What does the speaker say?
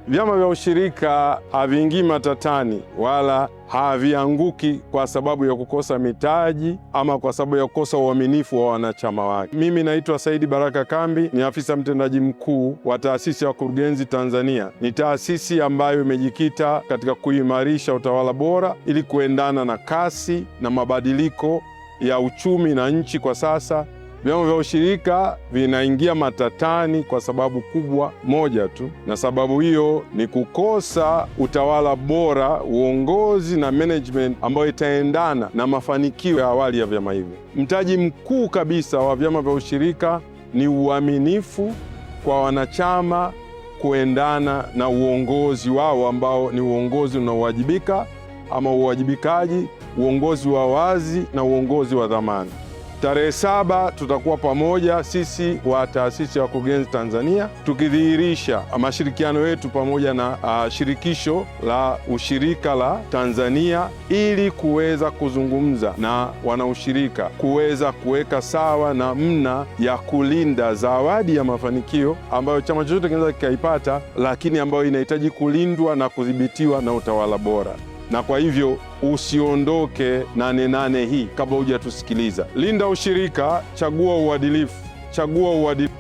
Vyama vya ushirika haviingii matatani wala havianguki kwa sababu ya kukosa mitaji ama kwa sababu ya kukosa uaminifu wa wanachama wake. Mimi naitwa Saidi Baraka Kambi, ni afisa mtendaji mkuu wa Taasisi ya Wakurugenzi Tanzania. Ni taasisi ambayo imejikita katika kuimarisha utawala bora ili kuendana na kasi na mabadiliko ya uchumi na nchi kwa sasa. Vyama vya ushirika vinaingia matatani kwa sababu kubwa moja tu, na sababu hiyo ni kukosa utawala bora, uongozi na management ambayo itaendana na mafanikio ya awali ya vyama hivyo. Mtaji mkuu kabisa wa vyama vya ushirika ni uaminifu kwa wanachama kuendana na uongozi wao ambao ni uongozi unaowajibika ama uwajibikaji, uongozi wa wazi na uongozi wa dhamana. Tarehe 7 tutakuwa pamoja sisi wa Taasisi ya Wakurugenzi Tanzania tukidhihirisha mashirikiano yetu pamoja na shirikisho la ushirika la Tanzania ili kuweza kuzungumza na wanaushirika, kuweza kuweka sawa namna ya kulinda zawadi ya mafanikio ambayo chama chochote kinaweza kikaipata, lakini ambayo inahitaji kulindwa na kudhibitiwa na utawala bora. Na kwa hivyo usiondoke nane hii kabla hujatusikiliza. Linda ushirika, chagua uadilifu, chagua uadilifu.